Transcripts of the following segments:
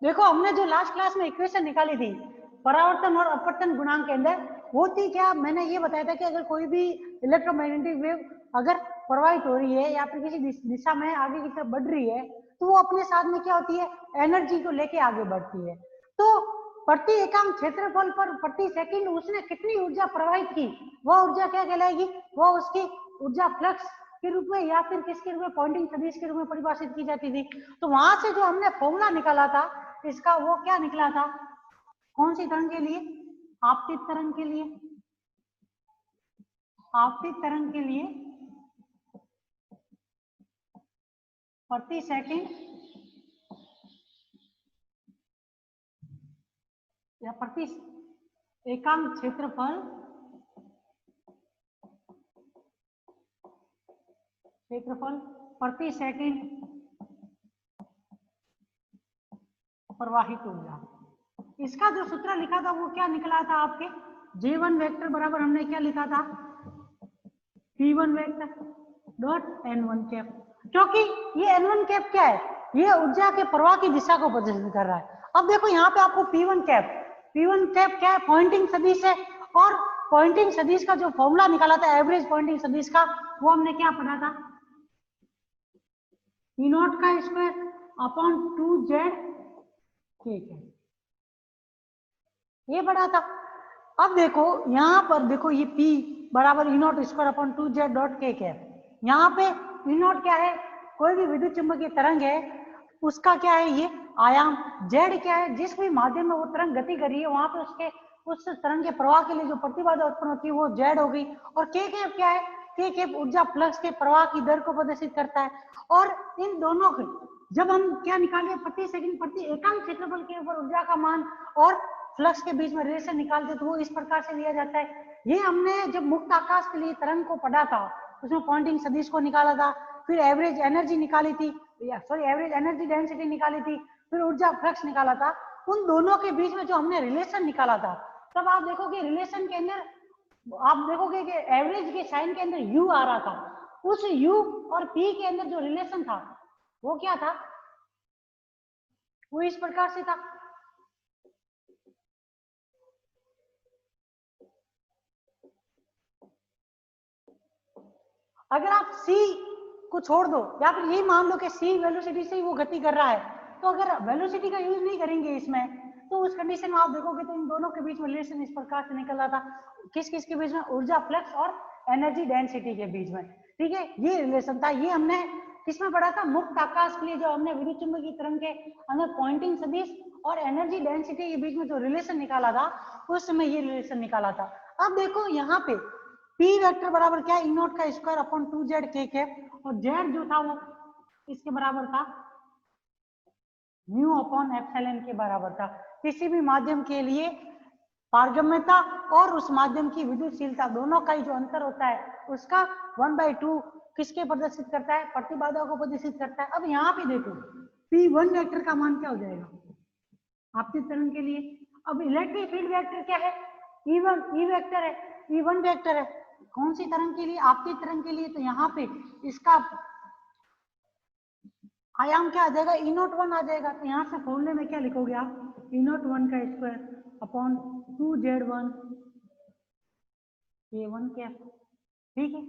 देखो हमने जो लास्ट क्लास में इक्वेशन निकाली थी परावर्तन और अपवर्तन गुणांक के अंदर, वो थी क्या, मैंने ये बताया था कि अगर कोई भी इलेक्ट्रोमैग्नेटिक वेव अगर प्रवाहित हो रही है या फिर किसी दिशा में आगे की तरफ बढ़ रही है तो वो अपने साथ में क्या होती है, एनर्जी को लेके आगे बढ़ती है। तो प्रति एकांक क्षेत्रफल पर प्रति सेकंड उसने कितनी ऊर्जा प्रवाहित की, वह ऊर्जा क्या कहलाएगी, वह उसकी ऊर्जा फ्लक्स के रूप में या फिर किसके रूप में, पॉइंटिंग सदिश के रूप में परिभाषित की जाती थी। तो वहां से जो हमने फॉर्मूला निकाला था इसका, वो क्या निकला था, कौन सी तरंग के लिए, आपतित तरंग के लिए, आपतित तरंग के लिए प्रति सेकंड या प्रति एकांक क्षेत्रफल प्रति सेकंड प्रवाहित ऊर्जा, इसका जो सूत्र लिखा था वो क्या निकला था आपके, J1 वेक्टर बराबर हमने क्या लिखा था, P1 vector dot N1 cap, क्योंकि ये N1 कैप क्या है, ये ऊर्जा के प्रवाह की दिशा को प्रदर्शित कर रहा है। अब देखो यहाँ पे आपको P1 कैप क्या है, पॉइंटिंग सदिश है, और पॉइंटिंग सदिश का जो फॉर्मूला निकाला था एवरेज पॉइंटिंग सदिश का, वो हमने क्या पढ़ा था, E0 का स्क्वायर अपॉन 2Z, ठीक है, ये बड़ा था। अब देखो यहाँ पर देखो ये P बराबर E0 square upon 2Z dot K cap, यहाँ पे E0 क्या है, कोई भी विद्युत चुंबकीय तरंग है उसका क्या है ये आयाम, Z क्या है, जिस भी माध्यम में वो तरंग गति कर रही है वहां पे उसके उस तरंग के प्रवाह के लिए जो प्रतिबाधा उत्पन्न होती है वो Z हो गई। और K कैप क्या है, K कैप ऊर्जा फ्लक्स के प्रवाह की दर को प्रदर्शित करता है। और इन दोनों के जब हम क्या निकाले, प्रति सेकंड प्रति एकांक क्षेत्रफल के ऊपर ऊर्जा का मान और फ्लक्स के बीच में रिलेशन निकालते तो वो इस प्रकार से लिया जाता है। ये हमने जब मुक्त आकाश के लिए तरंग को पढ़ा था उसमें पॉइंटिंग सदिश को निकाला था, फिर एवरेज एनर्जी निकाली थी, एवरेज एनर्जी डेंसिटी निकाली थी, फिर ऊर्जा फ्लक्स निकाला था। उन दोनों के बीच में जो हमने रिलेशन निकाला था, तब आप देखोगे रिलेशन के अंदर आप देखोगे कि एवरेज के साइन के अंदर यू आ रहा था, उस यू और पी के अंदर जो रिलेशन था वो क्या था, वो इस प्रकार से था। अगर आप C को छोड़ दो या फिर यही मान लो कि C वेलोसिटी से ही वो गति कर रहा है, तो अगर वेलोसिटी का यूज नहीं करेंगे इसमें तो उस कंडीशन में आप देखोगे तो इन दोनों के बीच में रिलेशन इस प्रकार से निकल रहा था, किस किस के बीच में, ऊर्जा फ्लक्स और एनर्जी डेंसिटी के बीच में। ठीक है, ये रिलेशन था, ये हमने किसमें पढ़ा था, मुक्त आकाश के लिए जो हमने विद्युत चुंबकीय तरंग के अंदर पॉइंटिंग सदिश और एनर्जी डेंसिटी के बीच में जो रिलेशन निकाला था उस समय ये रिलेशन निकाला था। अब देखो यहाँ पे P वेक्टर बराबर क्या है, E0 का square upon 2Z K cap, और Z जो था वो इसके बराबर था म्यू अपॉन एप्सिलॉन के बराबर था। किसी भी माध्यम के लिए पारगम्यता और उस माध्यम की विद्युतशीलता दोनों का ही जो अंतर होता है उसका 1/2 किसके प्रदर्शित करता है, प्रतिबाधा को प्रदर्शित करता है। अब यहाँ पे देखो P1 वेक्टर का मान क्या हो जाएगा आपतित तरंग के लिए। अब इलेक्ट्रिक फील्ड वेक्टर क्या है, E1 E वेक्टर है, E1 वेक्टर है, कौन सी तरंग के लिए, आपतित तरंग के लिए। तो यहाँ पे इसका आयाम क्या आ जाएगा, E01 आ जाएगा। तो यहाँ से फॉर्मूले में क्या लिखोगे आप, E01 का स्क्वायर अपॉन 2Z1 K1 क्या, ठीक है।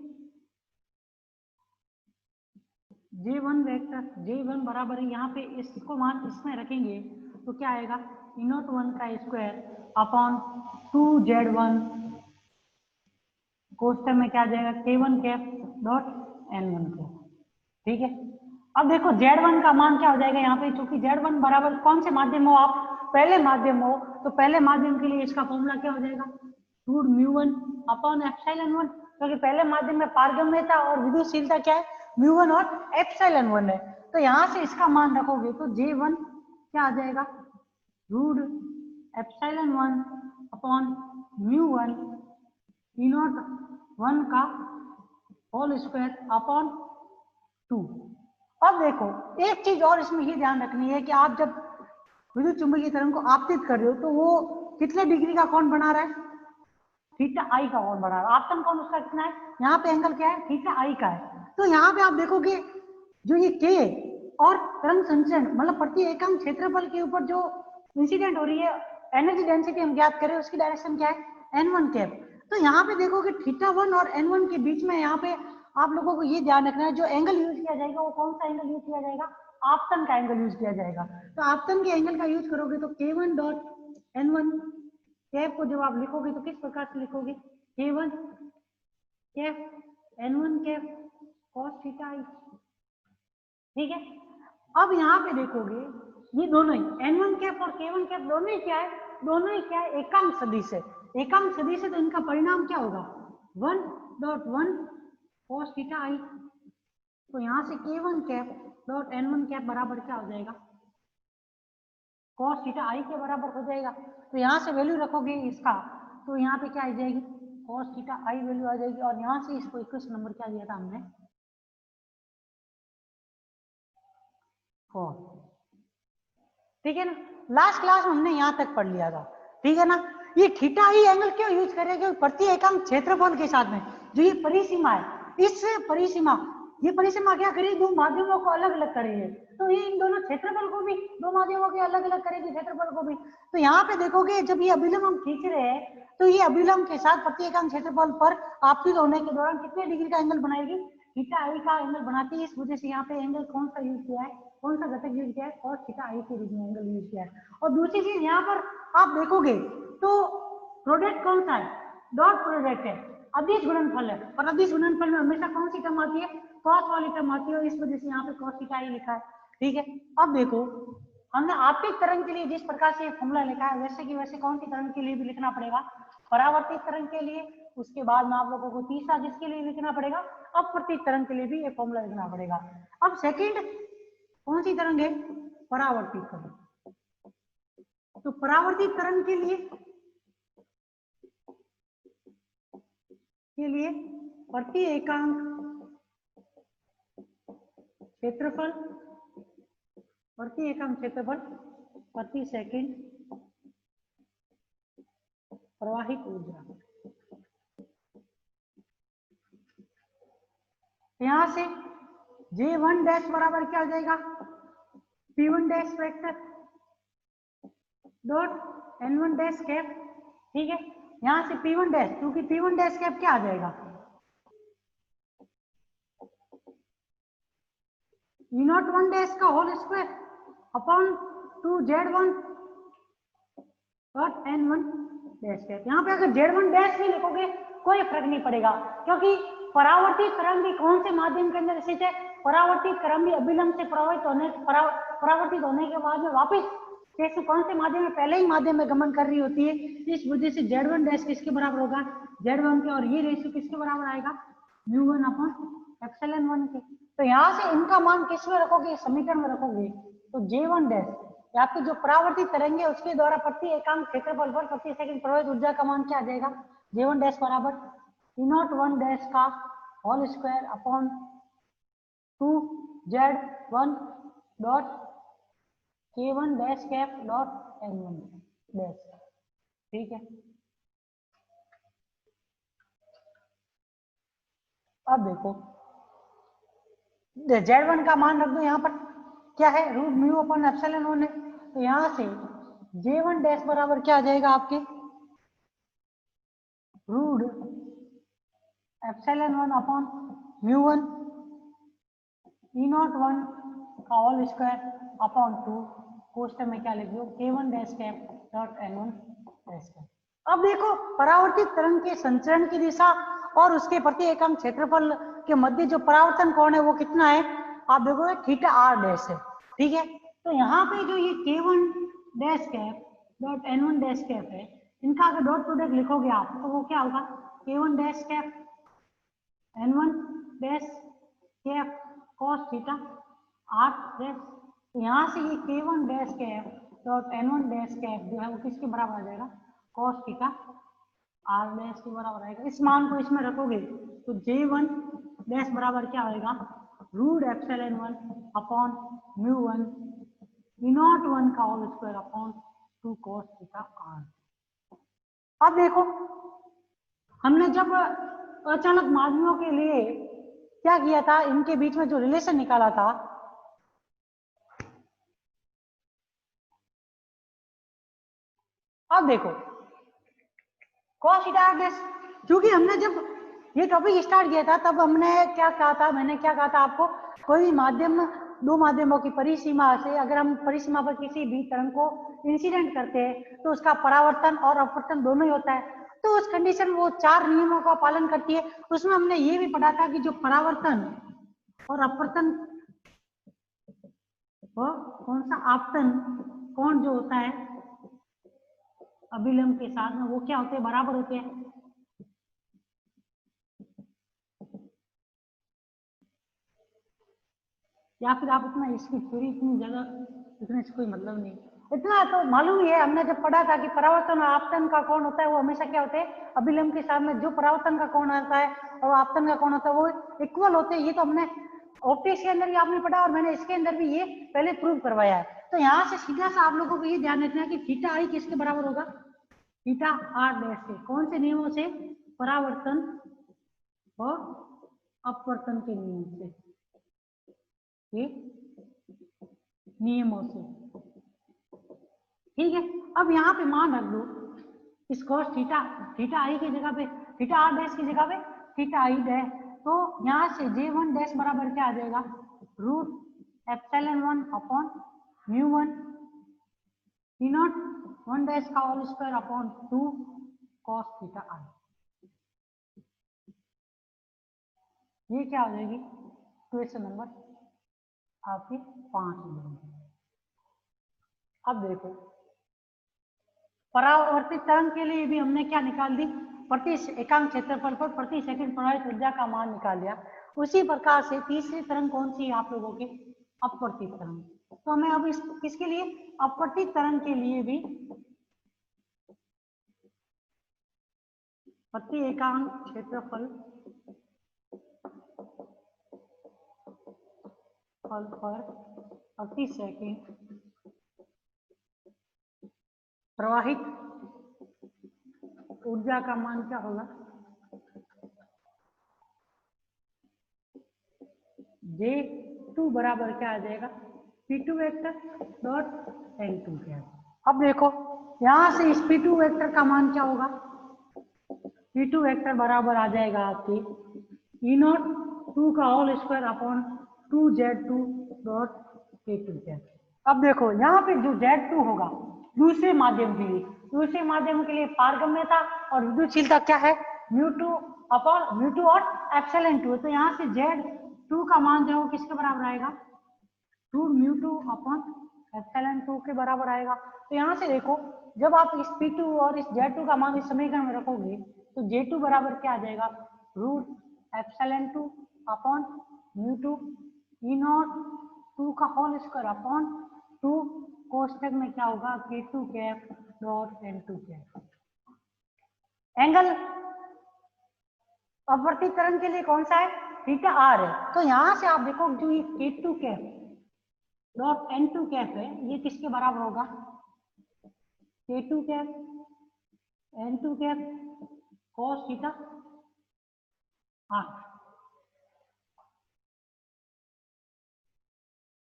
J1 वेक्टर J1 बराबर है, यहाँ पे इसको मान इसमें रखेंगे तो क्या आएगा, E01 का स्क्वायर अपॉन 2Z1 कोष्टक में क्या आ जाएगा, K1 cap dot N1 cap, ठीक है। अब देखो Z1 का मान क्या हो जाएगा यहाँ पे, क्योंकि Z1 बराबर कौन से माध्यम हो आप, पहले माध्यम हो, तो पहले माध्यम के लिए इसका फॉर्मूला क्या हो जाएगा, रूट म्यू1 अपॉन एप्सिलॉन1, क्योंकि पहले माध्यम में पारगम्यता और विद्युतशीलता क्या है, म्यू1 और एप्सिलॉन1 है। तो यहाँ से इसका मान रखोगे तो J1 क्या आ जाएगा, रूट एप्सिलॉन1 अपॉन म्यू1 E01 का होल स्क्वायर अपॉन 2। अब देखो एक चीज और इसमें ये ध्यान रखनी है कि आप जब विद्युत चुंबकीय तरंग को आपतित कर रहे हो तो वो कितने डिग्री का कोण बना रहा है, थीटा आई का कोण बना रहा है। आपतन कोण उसका कितना है, यहाँ पे एंगल क्या है, थीटा आई का है। तो यहाँ पे आप देखोगे जो ये K और तरंग संचरण मतलब प्रति एकांक क्षेत्रफल के ऊपर जो इंसिडेंट हो रही है एनर्जी डेंसिटी हम ज्ञात करें, उसकी डायरेक्शन क्या है n1 कैप। तो यहाँ पे देखोगे θ1 और n1 के बीच में यहाँ पे आप लोगों को ये ध्यान रखना है, जो एंगल यूज किया जाएगा वो कौन सा एंगल यूज किया जाएगा, आपतन का एंगल यूज किया जाएगा। तो आपतन के एंगल का यूज करोगे तो k1 डॉट n1 कैप को जब आप लिखोगे तो किस प्रकार से लिखोगे, k1 cap n1 cap cos theta i। ठीक है, अब यहाँ पे देखोगे ये दोनों ही n1 कैप और k1 कैप दोनों ही क्या है, दोनों ही क्या है, एकांक सदिश है। एकांक सदिश है तो इनका परिणाम क्या होगा, 1.1 cos थीटा i। तो यहाँ से k1 cap dot n1 cap बराबर क्या हो जाएगा, cos थीटा i के बराबर हो जाएगा। तो यहाँ से वैल्यू रखोगे इसका तो यहाँ पे क्या आ जाएगी, cos थीटा i वैल्यू आ जाएगी। और यहाँ से इसको इक्वेशन नंबर क्या दिया था हमने, 4। ठीक है ना, लास्ट क्लास में हमने यहाँ तक पढ़ लिया था। ठीक है ना, ये थीटा आई एंगल क्यों यूज करें, क्योंकि प्रति एकांक क्षेत्रफल के साथ में जो ये परिसीमा है, इस परिसीमा, ये परिसीमा क्या करेगी, दो माध्यमों को अलग अलग करेगी। तो ये इन दोनों क्षेत्रफल को भी, दो माध्यमों के अलग अलग करेगी क्षेत्रफल को भी। तो यहाँ पे देखोगे जब ये अभिलंब हम खींच रहे हैं तो ये अभिलंब के साथ प्रति एकांक क्षेत्रफल पर आपतित होने के दौरान कितने डिग्री का एंगल बनाएगी, थीटा आई का एंगल बनाती है। इस वजह से यहाँ पे एंगल कौन सा यूज किया है, कौन सा घटक यूज किया है, cos थीटा आई के रूप में एंगल यूज किया है। और दूसरी चीज यहाँ पर आप देखोगे तो प्रोडक्ट कौन सा है, डॉट प्रोडक्ट है, अदिश गुणनफल है। और अदिश गुणनफल में हमेशा कौन सी टर्म आती है, cos वाली टर्म आती है, इस वजह से यहाँ पे cos थीटा आई लिखा है। ठीक है, अब देखो हमने आपतित तरंग के लिए जिस प्रकार से फॉर्मूला लिखा है वैसे की वैसे कौन सी तरंग के लिए भी लिखना पड़ेगा, परावर्तित तरंग के लिए। उसके बाद में आप लोगों को तीसरा जिसके लिए लिखना पड़ेगा, अपवर्तित तरंग के लिए भी ये फॉर्मूला लिखना पड़ेगा। अब सेकंड कौन सी तरंग है, परावर्तित तरंग। तो परावर्तित तरंग के लिए प्रति एकांक क्षेत्रफल, प्रति एकांक क्षेत्रफल प्रति सेकंड प्रवाहित ऊर्जा। यहां से J1 डैश बराबर क्या हो जाएगा, P1 dash vector dot N1 dash cap. ठीक है, यहां से P1 डैश, क्योंकि P1 डैश कैप क्या आ जाएगा, E01 डैश का whole square upon 2Z1 dot N1 dash cap. यहाँ पे अगर Z1 डैश भी लिखोगे कोई फर्क नहीं पड़ेगा, क्योंकि परावर्तित तरंग भी कौन से माध्यम के अंदर स्थित है, परावर्तित तरंग भी अभिलंब से परावर्तित होने के बाद में वापस कैसे कौन से माध्यम में, पहले ही माध्यम में गमन कर रही होती है। इस वजह से Z1 डैश किसके बराबर होगा, Z1 के, और ये रेशियो किसके बराबर आएगा, μ1 अपॉन एप्सिलॉन 1 के। तो यहाँ से इनका मान किस में रखोगे, समीकरण में रखोगे। तो J1 डैश आपकी जो परावर्तित तरंग है उसके द्वारा प्रति एकांक क्षेत्रफल पर प्रति सेकंड प्रवाहित ऊर्जा का मान क्या आ जाएगा, J1 डैश बराबर E01 डैश का whole square upon 2Z1 dot K1 dash cap dot N1 dash. ठीक है, अब देखो Z1 का मान रख दो, यहाँ पर क्या है, रूट म्यू अपॉन एप्सिलॉन 1 है। तो यहाँ से J1 डैश बराबर क्या आ जाएगा आपके, रूट एप्सिलॉन 1 अपॉन μ1 E01 का होल स्क्वायर अपॉन 2 क्वेश्चन में क्या लिख दो, K1 dash cap dot N1 dash cap. अब देखो परावर्तित तरंग के संचरण की दिशा और उसके प्रति एकांक क्षेत्रफल के मध्य जो परावर्तन कोण है वो कितना है, आप देखोगे थीटा r डैश है। ठीक है, तो यहाँ पे जो ये K1 dash cap dot N1 dash cap है, इनका अगर डॉट प्रोडक्ट लिखोगे आप तो वो क्या होगा, K1 dash cap N1 dash cap cos theta r dash. तो यहाँ से ये K1 dash cap dot N1 dash cap जो है वो किसके बराबर आ जाएगा, cos थीटा r डैश के बराबर आएगा। इस मान को इसमें रखोगे तो J1 डैश बराबर क्या आएगा, रूट एप्सिलॉन 1 अपॉन μ1 E01 का whole square upon 2 cos theta r। अब देखो हमने जब अचानक माध्यमों के लिए क्या किया था, इनके बीच में जो रिलेशन निकाला था अब देखो cos थीटा r डैश, क्योंकि हमने जब ये टॉपिक स्टार्ट किया था तब हमने क्या कहा था, मैंने क्या कहा था आपको, कोई भी माध्यम, दो माध्यमों की परिसीमा से अगर हम परिसीमा पर किसी भी तरंग को इंसिडेंट करते हैं तो उसका परावर्तन और अपवर्तन दोनों ही होता है। तो उस कंडीशन में वो 4 नियमों का पालन करती है। उसमें हमने ये भी पढ़ा था कि जो परावर्तन और अपवर्तन और कौन सा आपतन कोण जो होता है अभिलंब के साथ में, वो क्या होते हैं, बराबर होते हैं। या फिर आप इतना इसकी थ्योरी इतनी ज्यादा लिखने से कोई मतलब नहीं, इतना तो मालूम ही है। हमने जब पढ़ा था कि परावर्तन और आपतन का कोण होता है वो हमेशा क्या होते हैं, अभिलंब के साथ में जो परावर्तन का कोण आता है और आपतन का कोण होता है वो इक्वल होते हैं। ये तो हमने ऑप्टिक्स के अंदर भी आपने पढ़ा और मैंने इसके अंदर भी ये पहले प्रूव करवाया है। तो यहाँ से सीधा सा आप लोगों को ये ध्यान रखना है कि थीटा आई किसके बराबर होगा, थीटा आर डैश से। कौन से नियमों से, परावर्तन और अपवर्तन के नियम से, ये नियमों से, ठीक है। अब यहाँ पे मान रख दो इस cos थीटा, थीटा आई की जगह पे, थीटा आर डैश की जगह पे थीटा आई डैश, तो यहाँ से J1 डैश बराबर क्या आ जाएगा, root epsilon 1 upon mu 1 E not 1 dash का whole square upon 2 cos theta i. ये क्या हो जाएगी, क्वेश्चन नंबर आपके 5। अब देखो परावर्तित तरंग के लिए भी हमने क्या निकाल दी, प्रति एकांक क्षेत्रफल पर प्रति सेकंड प्रवाहित ऊर्जा का मान निकाल लिया। उसी प्रकार से तीसरी तरंग कौन सी है आप लोगों के, अपवर्तित तरंग। तो हमें अब इस किसके लिए, अपवर्तित तरंग के लिए भी प्रति एकांक क्षेत्रफल पर प्रति सेकंड प्रवाहित ऊर्जा का मान क्या होगा, J2 बराबर क्या आ जाएगा, P2 वेक्टर डॉट N2 क्या। अब देखो यहां से इस P2 वेक्टर का मान क्या होगा, P2 वेक्टर बराबर आ जाएगा आपकी ई नॉट 2 का whole square upon 2Z2 dot K2 क्या। अब देखो यहाँ पे जो Z2 होगा दूसरे माध्यम के लिए, दूसरे माध्यम के लिए पारगम्यता और विद्युतशीलता क्या है, μ2 अपॉन μ2 और एप्सिलॉन 2। तो यहाँ से Z2 का मान जो है किसके बराबर आएगा, 2 μ2 अपॉन एप्सिलॉन 2 के बराबर आएगा। तो यहाँ से देखो जब आप इस P2 और इस Z2 का मान इस समीकरण में रखोगे तो J2 बराबर क्या आ जाएगा, root epsilon 2 upon μ2 e not 2 का होल स्क्वायर अपॉन 2 कोष्टक में क्या होगा, K2 cap dot N2 cap. Angle अपवर्तित तरंग के लिए कौन सा है, थीटा आर है। तो यहां से आप देखो जो ये K2 cap dot N2 cap है ये किसके बराबर होगा, K2 cap N2 cap cos theta r,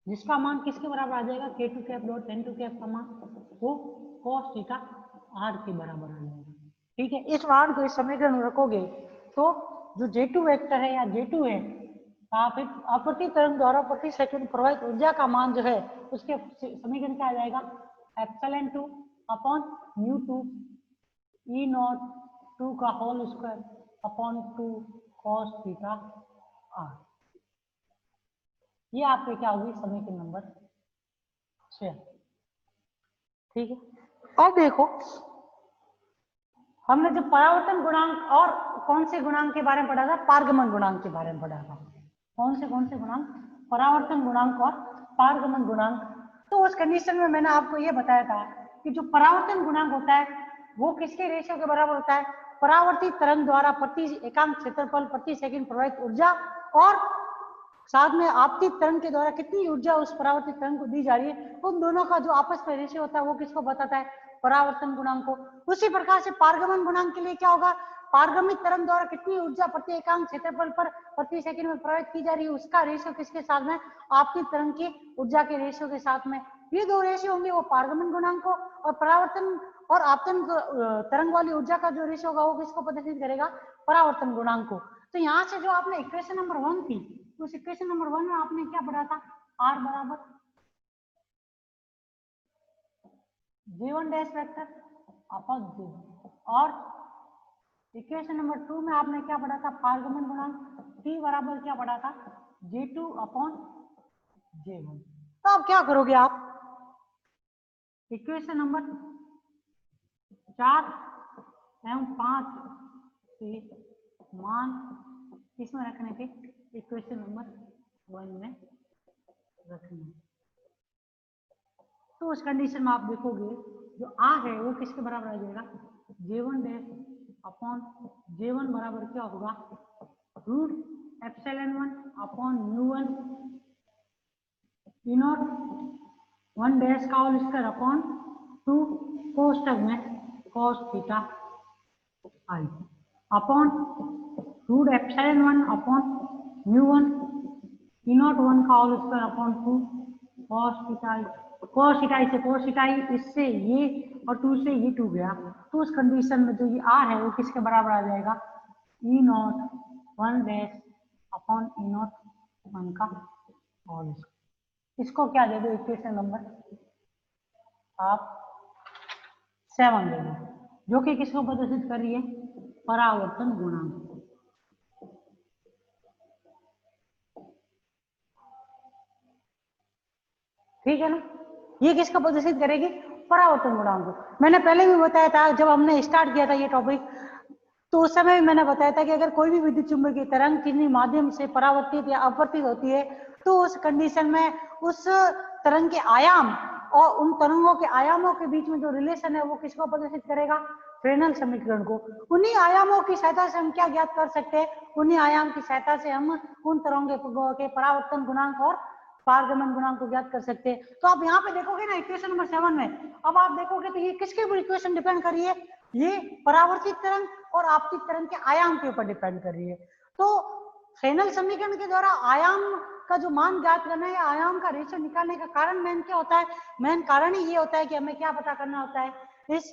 जिसका मान किसके बराबर आ जाएगा, K2 cap dot N2 cap का मान वो cos थीटा आर के बराबर आ जाएगा। ठीक है, इस मान को इस समीकरण में रखोगे तो जो J2 वेक्टर है या J2 है फिर अपवर्तित तरंग द्वारा प्रति सेकंड प्रवाहित ऊर्जा का मान जो है उसके समीकरण क्या आ जाएगा, एप्सिलॉन 2 अपॉन μ2 ई नॉट 2 का whole square upon 2 cos theta r. ये आपके क्या होगी, समीकरण नंबर 6। ठीक है, अब देखो हमने जब परावर्तन गुणांक और कौन से गुणांक के बारे में पढ़ा था, पारगमन गुणांक के बारे में पढ़ा था। कौन से गुणांक, परावर्तन गुणांक और पारगमन गुणांक। तो उस कंडीशन में मैंने आपको यह बताया था कि जो परावर्तन गुणांक होता है वो किसके रेशियो के बराबर होता है, परावर्तित तरंग द्वारा प्रति एकांक क्षेत्रफल प्रति सेकंड प्रवाहित ऊर्जा और साथ में आपतित तरंग के द्वारा कितनी ऊर्जा उस परावर्तित तरंग को दी जा रही है, उन दोनों का जो आपस में रेशियो होता है वो किसको बताता है, परावर्तन गुणांक को। उसी प्रकार से पारगमन गुणांक के लिए क्या होगा, पारगमित तरंग द्वारा कितनी ऊर्जा प्रति एकांक क्षेत्रफल पर प्रति सेकंड में प्रवाहित की जा रही है उसका रेशियो किसके साथ में, आपतित तरंग की ऊर्जा के रेशियो के साथ में। ये दो रेशियो होंगे वो पारगमन गुणांक को और परावर्तन और आपतन तरंग वाली ऊर्जा का जो रेशियो होगा वो किसको प्रदर्शित करेगा, परावर्तन गुणांक को। तो यहाँ से जो आपने इक्वेशन नंबर 1 थी, उस इक्वेशन नंबर 1 में आपने क्या पढ़ा था, R बराबर J1 dash vector upon J, और इक्वेशन नंबर 2 में आपने क्या पढ़ा था, पारगमन गुणांक T बराबर क्या पढ़ा था, J2 अपॉन J1। तो अब क्या करोगे आप, इक्वेशन नंबर 4 एवं 5 से मान किसमें रखने थे, इक्वेशन नंबर 1 में रखने। तो उस कंडीशन में आप देखोगे जो R है वो किसके बराबर आ जाएगा, J1 डैश अपॉन J1 बराबर क्या होगा, रूट एप्सिलॉन 1 अपॉन म्यू1 ई नॉट 1 डैश का होल स्क्वायर अपॉन 2 कोष्ठक में cos theta i upon root epsilon 1 upon म्यू1 ई नॉट 1 का whole square upon 2 cos theta i. cos theta i से cos थीटा आई, इससे ये और 2 से ये 2 गया। तो उस कंडीशन में जो ये R है वो किसके बराबर आ जाएगा, e not 1 dash upon E not 1 का होल स्क्वायर। इसको क्या दे दो, इक्वेशन नंबर आप 7 दे दो, जो कि किसको प्रदर्शित कर रही है, परावर्तन गुणांक। ठीक है ना, ये किसका प्रदर्शित करेगी, परावर्तन गुणांक। मैंने पहले भी बताया था जब हमने स्टार्ट किया था ये टॉपिक, तो उस समय भी मैंने बताया था कि अगर कोई भी विद्युत चुम्बकीय तरंग किसी माध्यम से परावर्तित या अपवर्तित होती है तो उस कंडीशन में उस तरंग के आयाम और उन तरंगों के आयामों के बीच में जो रिलेशन है वो किसको प्रदर्शित करेगा, फ्रेनेल समीकरण को। उन्हीं आयामों की सहायता से हम क्या ज्ञात कर सकते हैं, उन्हीं आयाम की सहायता से हम उन तरंगों के परावर्तन गुणांक और पारगमन गुणांक को ज्ञात कर सकते हैं। तो आप यहाँ पे देखोगे ना इक्वेशन नंबर 7 में, अब आप देखोगे तो ये किसके ऊपर इक्वेशन डिपेंड कर रही है, ये परावर्तित तरंग और आपतित तरंग के आयाम के ऊपर डिपेंड कर रही है। तो फ्रेनेल समीकरण के द्वारा आयाम का जो मान ज्ञात करना है, आयाम का रेशियो निकालने का कारण मेन क्या होता है, मेन कारण ही ये होता है कि हमें क्या पता करना होता है, इस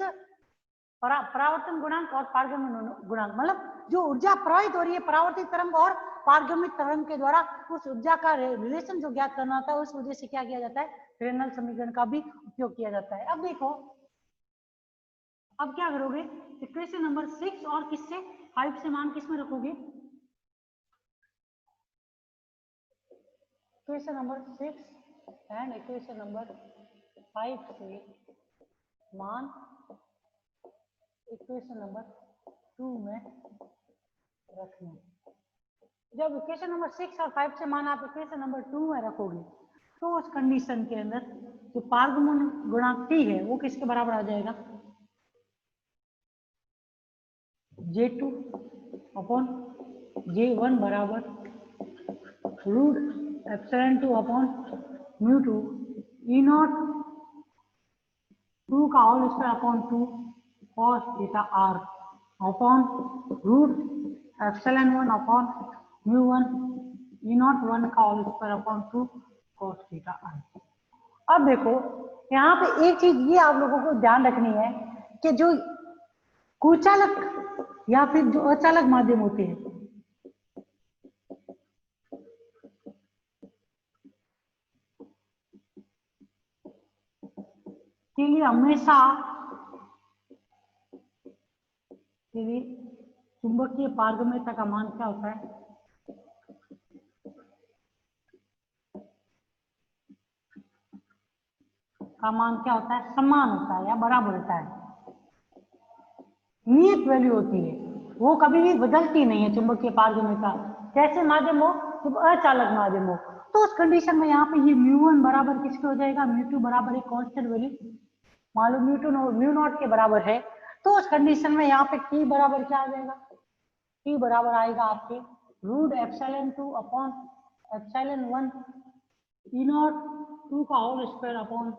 परावर्तन गुणांक और पारगमन गुणांक, मतलब जो ऊर्जा प्रवाहित हो रही है परावर्तित तरंग और पारगमित तरंग के द्वारा, उस ऊर्जा का रिलेशन जो ज्ञात करना होता है, उस वजह से क्या किया जाता है, फ्रेनेल समीकरण का भी उपयोग किया जाता है। अब देखो, अब क्या करोगे, इक्वेशन नंबर 6 और किससे 5 से मान किस में रखोगे, equation number 6 and equation number 5 से मान इक्वेशन नंबर 2 में रखना। जब इक्वेशन नंबर 6 और 5 से मान आप इक्वेशन नंबर 2 में रखोगे तो उस कंडीशन के अंदर जो पारगमन गुणांक T है वो किसके बराबर आ जाएगा, J2 अपॉन J1 बराबर रूट एप्सिलॉन 2 अपॉन म्यू2 ई नॉट 2 का whole square upon 2 cos theta r upon root epsilon 1 upon म्यू1 ई नॉट 1 का whole square upon 2 cos theta r। अब देखो यहाँ पे एक चीज ये आप लोगों को ध्यान रखनी है कि जो कुचालक या फिर जो अचालक माध्यम होते हैं के लिए हमेशा चुंबकीय पारगम्यता का मान क्या होता है, का मान क्या होता है, समान होता है या बराबर होता है, नियत वैल्यू होती है, वो कभी भी बदलती नहीं है चुंबकीय पारगम्यता, कैसे माध्यम हो, जब अचालक माध्यम हो। तो उस कंडीशन में यहाँ पे ये म्यू1 बराबर किसके हो जाएगा, म्यू2 बराबर एक कांस्टेंट वैल्यू, मान लो म्यू नॉट के बराबर है, तो उस कंडीशन में यहाँ पे टी बराबर क्या आ जाएगा, टी बराबर आएगा आपके root epsilon 2 upon epsilon 1 E not 2 का whole square upon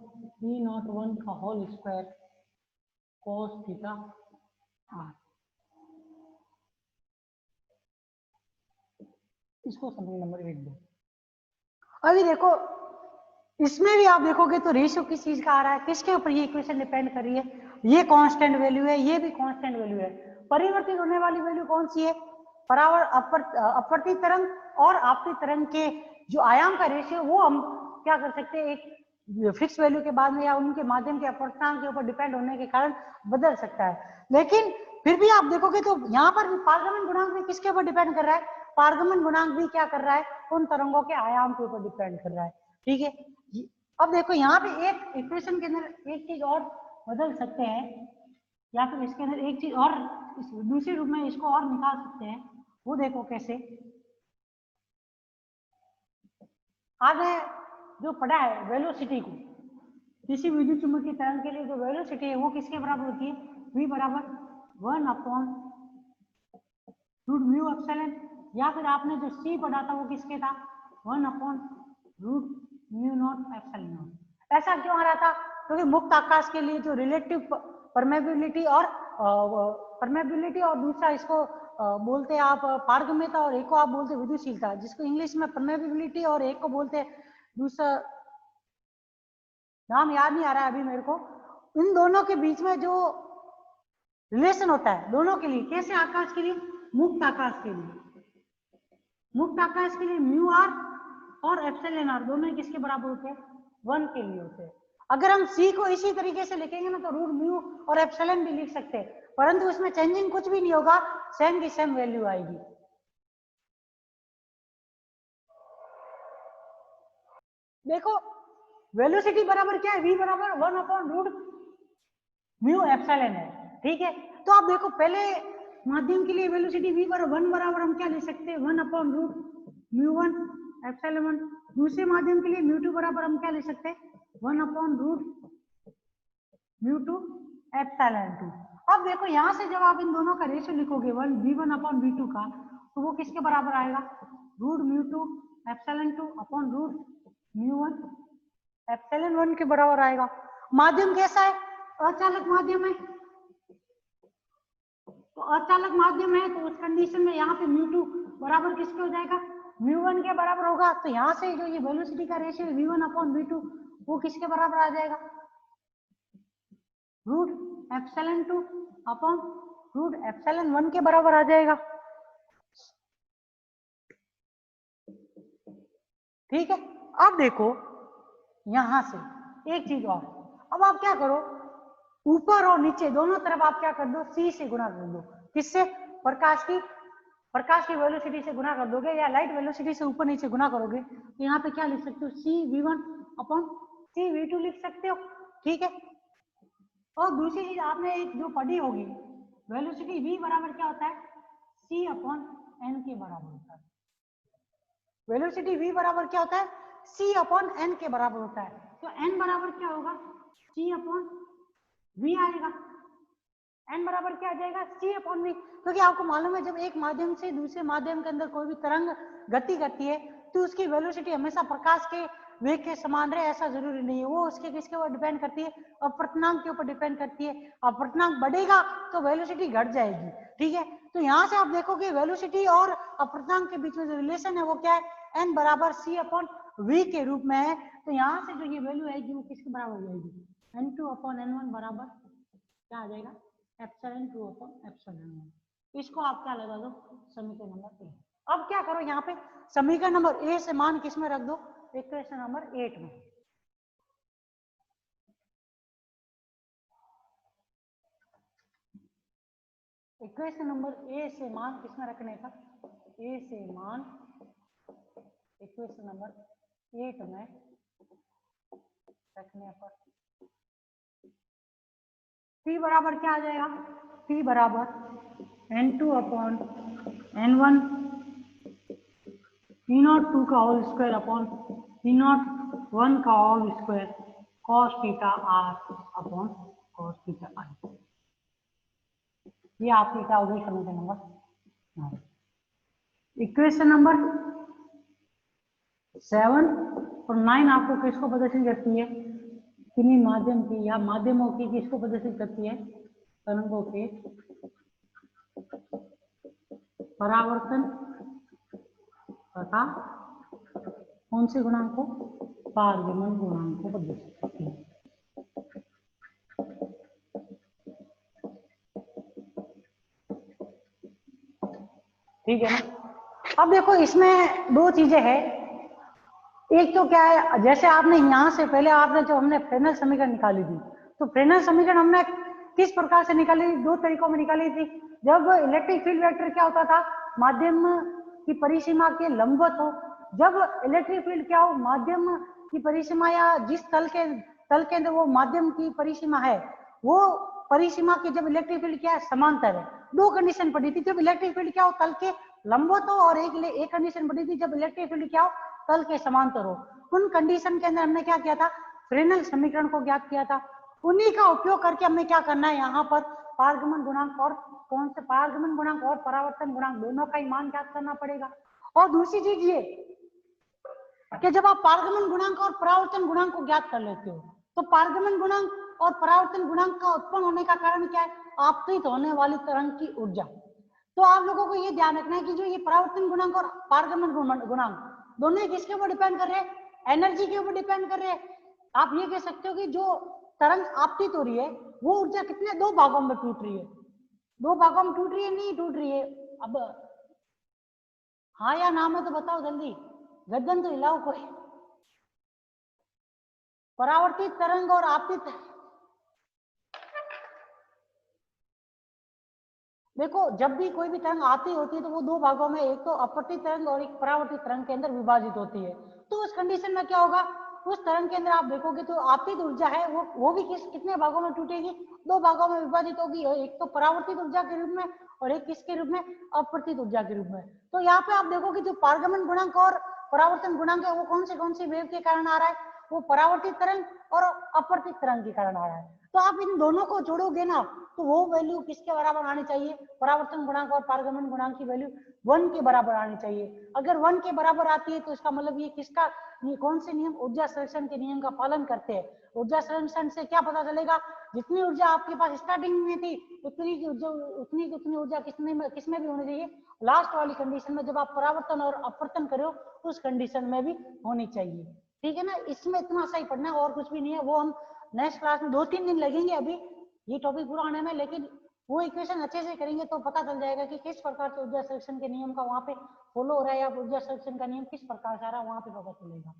E not 1 का whole square cos theta r। इसको समीकरण नंबर 1 दो। अभी देखो इसमें भी आप देखोगे तो रेशियो किस चीज का आ रहा है, किसके ऊपर ये इक्वेशन डिपेंड कर रही है, ये कांस्टेंट वैल्यू है, ये भी कांस्टेंट वैल्यू है। परिवर्तित होने वाली वैल्यू कौन सी है? अपवर्तित तरंग और आपतित तरंग के जो आयाम का रेशियो वो हम क्या कर सकते हैं, एक फिक्स वैल्यू के बाद में या उनके माध्यम के अपवर्तनांक के ऊपर डिपेंड होने के कारण बदल सकता है। लेकिन फिर भी आप देखोगे तो यहाँ पर भी पारगमन गुणांक भी किसके ऊपर डिपेंड कर रहा है? पारगमन गुणांक भी क्या कर रहा है? उन तरंगों के आयाम के ऊपर डिपेंड कर रहा है। ठीक है, अब देखो यहाँ पे एक इक्वेशन के अंदर एक चीज और बदल सकते हैं, या फिर इसके अंदर एक चीज और दूसरे रूप में इसको और निकाल सकते हैं। वो देखो कैसे। आपने जो पढ़ा है वेलोसिटी को, किसी विद्युत चुम्बकीय तरंग के लिए जो वेलोसिटी है वो किसके बराबर होती है? v बराबर 1/√μ/ε, या फिर आपने जो c पढ़ा था वो किसके था? 1/√μ0/ε। ऐसा क्यों आ रहा था? क्योंकि मुक्त आकाश के लिए जो रिलेटिव परमेबिलिटी और दूसरा इसको बोलते हैं आप पारगम्यता और एक को आप बोलते हैं विद्युतशीलता, जिसको इंग्लिश में परमेबिलिटी और एक को बोलते हैं दूसरा नाम याद नहीं आ रहा है अभी मेरे को। इन दोनों के बीच में जो रिलेशन होता है दोनों के लिए, कैसे आकाश के लिए? मुक्त आकाश के लिए, मुक्त आकाश के लिए म्यू आर और एप्सिलॉन आर दोनों किसके बराबर होते हैं? 1 के लिए होते हैं। अगर हम सी को इसी तरीके से लिखेंगे ना तो रूट म्यू और एप्सिलॉन भी लिख सकते हैं, परंतु उसमें चेंजिंग कुछ भी नहीं होगा, सेम की सेम वैल्यू आएगी। देखो वेलोसिटी बराबर क्या है? v बराबर 1/√μ एप्सिलॉन है। ठीक है, तो आप देखो पहले माध्यम के लिए वेलोसिटी v बराबर 1 बराबर हम क्या ले सकते हैं? 1/√μ1 एप्सिलॉन। दूसरे माध्यम के लिए μ2 बराबर हम क्या ले सकते हैं? 1/√μ2 एप्सिलॉन 2। अब देखो यहाँ से जब आप इन दोनों का रेशियो लिखोगे v1/v2 का, तो वो किसके बराबर आएगा? √μ2 एप्सिलॉन 2 अपॉन √μ1 एप्सिलॉन 1 के बराबर आएगा। माध्यम कैसा है? अचालक माध्यम है। तो अचालक माध्यम है तो उस कंडीशन में यहाँ पे μ2 बराबर किसके हो जाएगा? μ1 के बराबर होगा। तो यहाँ से जो ये वेलोसिटी का रेशियो है v1/v2 वो किसके बराबर आ जाएगा? √ε2 अपॉन √ε1 के बराबर आ जाएगा। ठीक है, अब देखो यहां से एक चीज और, अब आप क्या करो, ऊपर और नीचे दोनों तरफ आप क्या कर दो? c से गुणा कर दो। किससे? प्रकाश की वेलोसिटी से गुणा कर दोगे, या लाइट वेलोसिटी से ऊपर नीचे गुणा करोगे, तो यहाँ पे क्या लिख सकते हो? cv1 अपॉन cv2 लिख सकते हो। ठीक है, और दूसरी चीज आपने एक जो पढ़ी होगी, वेलोसिटी v बराबर क्या होता है? c अपॉन n के बराबर होता है। वेलोसिटी v बराबर क्या होता है? c अपॉन n के बराबर होता है। तो n बराबर क्या होगा? c अपॉन v आएगा। n बराबर क्या आ जाएगा? c upon v। क्योंकि आपको मालूम है जब एक माध्यम से दूसरे माध्यम के अंदर कोई भी तरंग गति करती है तो उसकी वेलोसिटी हमेशा प्रकाश के वेग के समान रहे ऐसा जरूरी नहीं है, वो उसके किसके ऊपर डिपेंड करती है? अपवर्तनांक के ऊपर डिपेंड करती है। अपवर्तनांक बढ़ेगा तो वेलोसिटी घट जाएगी। ठीक है, तो यहाँ से आप देखोगे वेलोसिटी और अपवर्तनांक के बीच में जो रिलेशन है वो क्या है? n बराबर c अपॉन v के रूप में है। तो यहाँ से जो ये वैल्यू आएगी वो किसके बराबर हो जाएगी? n2 अपॉन n1 बराबर क्या आ जाएगा? Epsilon 2 upon epsilon 1। इसको आप क्या लगा दो? समीकरण नंबर 8। अब क्या करो, यहाँ पे समीकरण नंबर ए से मान किसमें रख दो? इक्वेशन नंबर 8 में। इक्वेशन नंबर ए से मान किसमें रखने का? ए से मान इक्वेशन नंबर 8 में रखने पर P बराबर क्या आ जाएगा? P बराबर n2 अपॉन n1 E02 का होल स्क्वायर अपॉन E01 का whole square cos theta r upon cos theta i। ये आपकी क्या होगी? समीकरण नंबर 9। इक्वेशन नंबर 7 और 9 आपको किसको प्रदर्शित करती है? किन्हीं माध्यम की या माध्यमों की किसको प्रदर्शित करती है? तरंगों के परावर्तन तथा कौन से गुणांक को? पारगमन गुणांक को प्रदर्शित करती है। ठीक है ना। अब देखो इसमें दो चीजें हैं, एक तो क्या है, जैसे आपने यहाँ से पहले आपने जो हमने फ्रेनेल समीकरण निकाली थी, तो फ्रेनेल समीकरण हमने किस प्रकार से निकाली, दो तरीकों में निकाली थी। जब इलेक्ट्रिक फील्ड वेक्टर क्या होता था, माध्यम की परिसीमा के लंबवत हो। जब इलेक्ट्रिक फील्ड क्या हो, माध्यम की परिसीमा या जिस तल के अंदर वो माध्यम की परिसीमा है, वो परिसीमा की जब इलेक्ट्रिक फील्ड क्या है, समांतर है। दो कंडीशन पड़ी थी, जब इलेक्ट्रिक फील्ड क्या हो, तल के लंबवत हो, और एक कंडीशन पड़ी थी जब इलेक्ट्रिक फील्ड क्या हो, तल के समांतर हो। उन कंडीशन के अंदर हमने क्या किया था, फ्रेनेल समीकरण को ज्ञात किया था। उन्हीं का उपयोग करके हमें क्या करना है, यहाँ पर पारगमन गुणांक और कौन से पारगमन गुणांक और परावर्तन गुणांक दोनों का ही मान ज्ञात करना पड़ेगा। और दूसरी चीज ये कि जब आप पारगमन गुणांक और परावर्तन गुणांक को ज्ञात कर लेते हो, तो पारगमन गुणांक और परावर्तन गुणांक का उत्पन्न होने का कारण क्या है, आपतित होने वाली तरंग की ऊर्जा। तो आप लोगों को ये ध्यान रखना है कि जो ये परावर्तन गुणांक और पारगमन गुणांक दोनों किसके ऊपर डिपेंड कर रहे हैं, एनर्जी के ऊपर डिपेंड कर रहे हैं। आप ये कह सकते हो कि जो तरंग आपतित हो रही है वो ऊर्जा कितने, दो भागों में टूट रही है, दो भागों में टूट रही है, नहीं टूट रही है। अब हाँ या ना में तो बताओ जल्दी, गर्दन तो हिलाओ कोई। परावर्तित तरंग और आपतित, देखो जब भी कोई भी तरंग आती होती है तो वो दो भागों में, एक तो अपवर्तित तरंग और एक परावर्तित तरंग के अंदर विभाजित होती है। तो उस कंडीशन में क्या होगा, उस तरंग के अंदर आप देखोगे तो आपतित ऊर्जा है वो भी कितने भागों में टूटेगी, दो भागों में विभाजित होगी, एक तो परावर्तित ऊर्जा के रूप में और एक किसके रूप में, अपवर्तित ऊर्जा के रूप में। तो यहाँ पे आप देखोगे जो पारगमन गुणांक और परावर्तन गुणांक है वो कौन सी वेव के कारण आ रहा है, वो परावर्तित तरंग और अपवर्तित तरंग के कारण आ रहा है। तो आप इन दोनों को जोड़ोगे ना तो वो वैल्यू किसके बराबर आनी चाहिए, परावर्तन गुणांक और पारगमन गुणांक की वैल्यू 1 के बराबर आनी चाहिए। अगर 1 के बराबर आती है तो इसका मतलब ये किसका, ये कौन से नियम, ऊर्जा संरक्षण के नियम का पालन करते हैं। ऊर्जा संरक्षण से क्या पता चलेगा, जितनी ऊर्जा आपके पास स्टार्टिंग में थी उतनी ऊर्जा किसमें भी होनी चाहिए, लास्ट वाली कंडीशन में जब आप परावर्तन और अपवर्तन करो उस कंडीशन में भी होनी चाहिए। ठीक है ना, इसमें इतना सही पढ़ना है और कुछ भी नहीं है, वो हम नेक्स्ट क्लास में 2-3 दिन लगेंगे अभी ये टॉपिक पूरा होने में, लेकिन वो इक्वेशन अच्छे से करेंगे तो पता चल जाएगा कि किस प्रकार से ऊर्जा संरक्षण के नियम का वहां पे फॉलो हो रहा है या ऊर्जा संरक्षण का नियम किस प्रकार से आ रहा है, वहां पे पता चलेगा।